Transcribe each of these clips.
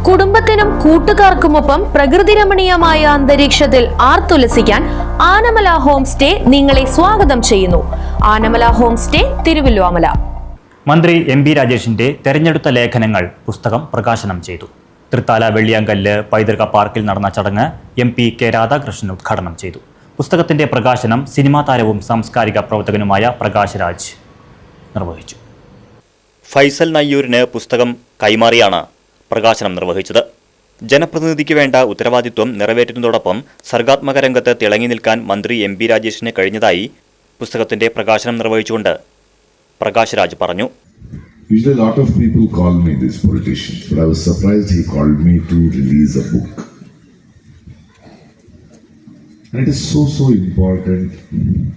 കുടുംബത്തിനും കൂട്ടുകാർക്കുമൊപ്പം പ്രകൃതിരമണീയമായ അന്തരീക്ഷത്തിൽ ആർത്തുലസിക്കാൻ ആനമല ഹോം സ്റ്റേ നിങ്ങളെ സ്വാഗതം ചെയ്യുന്നു. Anamala home stay, Thiruvallomala. മന്ത്രി എം പി രാജേഷിന്റെ തെരഞ്ഞെടുത്ത ലേഖനങ്ങൾ പുസ്തകം പ്രകാശനം ചെയ്തു. തൃത്താല വെള്ളിയാങ്കല്ല് പൈതൃക പാർക്കിൽ നടന്ന ചടങ്ങ് എം പി കെ രാധാകൃഷ്ണൻ ഉദ്ഘാടനം ചെയ്തു. പുസ്തകത്തിന്റെ പ്രകാശനം സിനിമാ താരവും സാംസ്കാരിക പ്രവർത്തകനുമായ പ്രകാശ് രാജ് നിർവഹിച്ചു. ഫൈസൽ നയ്യൂരിന് പുസ്തകം കൈമാറിയാണ് പ്രകാശനം നിർവഹിച്ചത്. ജനപ്രതിനിധിക്ക് വേണ്ട ഉത്തരവാദിത്വം നിറവേറ്റുന്നതോടൊപ്പം സർഗാത്മക രംഗത്ത് തിളങ്ങി നിൽക്കാൻ മന്ത്രി എം പി രാജേഷിന് കഴിഞ്ഞതായി പുസ്തകത്തിന്റെ പ്രകാശനം നിർവഹിച്ചുകൊണ്ട് പ്രകാശ് രാജ് പറഞ്ഞു. Usually a lot of people call me these politicians, but I was surprised he called me to release a book. And it is so important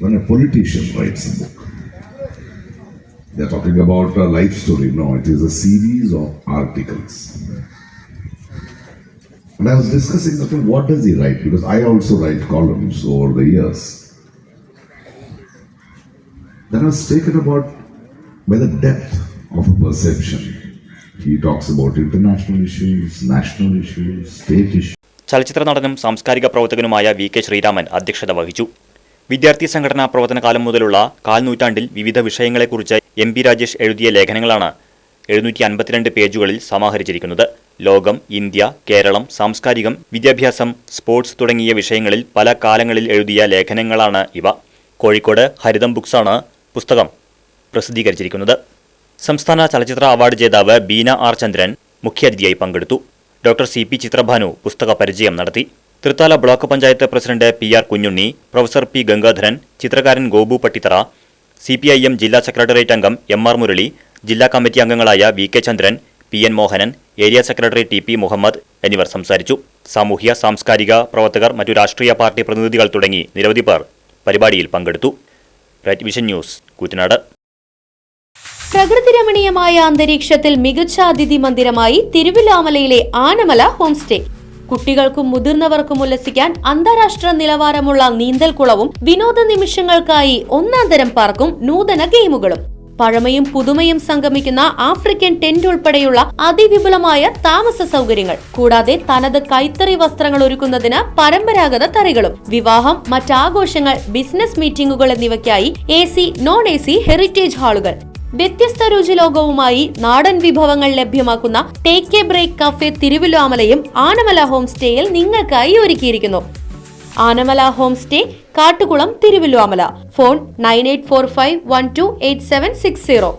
when a politician writes a book. They are talking about a life story. No, it is a series of articles. And I was discussing, okay, what does he write? Because I also write columns over the years. Then I was taken about by the depth of a perception. He talks about international issues, national issues, state issues. ചലച്ചിത്ര നടനും സാംസ്കാരിക പ്രവർത്തകനുമായ V K Sreeraman അധ്യക്ഷത വഹിച്ചു. വിദ്യാർത്ഥി സംഘടനാ പ്രവർത്തന കാലം മുതലുള്ള കാൽനൂറ്റാണ്ടിൽ വിവിധ വിഷയങ്ങളെക്കുറിച്ച് എം പി രാജേഷ് എഴുതിയ ലേഖനങ്ങളാണ് 752 പേജുകളിൽ സമാഹരിച്ചിരിക്കുന്നത്. ലോകം, ഇന്ത്യ, കേരളം, സാംസ്കാരികം, വിദ്യാഭ്യാസം, സ്പോർട്സ് തുടങ്ങിയ വിഷയങ്ങളിൽ പല കാലങ്ങളിൽ എഴുതിയ ലേഖനങ്ങളാണ് ഇവ. കോഴിക്കോട് ഹരിതം ബുക്സാണ് പുസ്തകം പ്രസിദ്ധീകരിച്ചിരിക്കുന്നത്. സംസ്ഥാന ചലച്ചിത്ര അവാർഡ് ജേതാവ് ബീന ആർ ചന്ദ്രൻ മുഖ്യാതിഥിയായി പങ്കെടുത്തു. ഡോക്ടർ സി പി ചിത്രഭാനു പുസ്തക പരിചയം നടത്തി. Thrithala block panchayat president P R Kunhunni, professor P Gangadharan, ചിത്രകാരൻ ഗോപു പട്ടിത്തറ, CPIM ജില്ലാ സെക്രട്ടേറിയറ്റ് അംഗം എം ആർ മുരളി, ജില്ലാ കമ്മിറ്റി അംഗങ്ങളായ V K Chandran, P N Mohanan, area secretary T P Muhammad എന്നിവർ സംസാരിച്ചു. സാമൂഹ്യ സാംസ്കാരിക പ്രവർത്തകർ, മറ്റു രാഷ്ട്രീയ പാർട്ടി പ്രതിനിധികൾ തുടങ്ങി നിരവധി പേർ പരിപാടിയിൽ പങ്കെടുത്തു. Right vision news, Koottanad. പ്രകൃതിരമണീയമായ അന്തരീക്ഷത്തിൽ മികച്ച അതിഥി മന്ദിരമായി തിരുവല്ലോമലയിലെ ആനമല ഹോം സ്റ്റേ. കുട്ടികൾക്കും മുതിർന്നവർക്കും ഉല്ലസിക്കാൻ അന്താരാഷ്ട്ര നിലവാരമുള്ള നീന്തൽക്കുളവും വിനോദ നിമിഷങ്ങൾക്കായി ഒന്നാന്തരം പാർക്കും നൂതന ഗെയിമുകളും. പഴമയും പുതുമയും സംഗമിക്കുന്ന ആഫ്രിക്കൻ ടെന്റ് ഉൾപ്പെടെയുള്ള അതിവിപുലമായ താമസ സൗകര്യങ്ങൾ, കൂടാതെ തനത് കൈത്തറി വസ്ത്രങ്ങൾ ഒരുക്കുന്നതിന് പരമ്പരാഗത തറികളും. വിവാഹം, മറ്റാഘോഷങ്ങൾ, ബിസിനസ് മീറ്റിംഗുകൾ എന്നിവയ്ക്കായി AC, non-AC ഹെറിറ്റേജ് ഹാളുകൾ. വ്യത്യസ്ത രുചിലോകവുമായി നാടൻ വിഭവങ്ങൾ ലഭ്യമാക്കുന്ന ടേക്ക് എ ബ്രേക്ക് കഫേ തിരുവല്ലോമലയും ആനമല ഹോം സ്റ്റേയിൽ നിങ്ങൾക്കായി ഒരുക്കിയിരിക്കുന്നു. Anamala home stay, Kattukulam, Thiruvallomala. Phone 9845128760.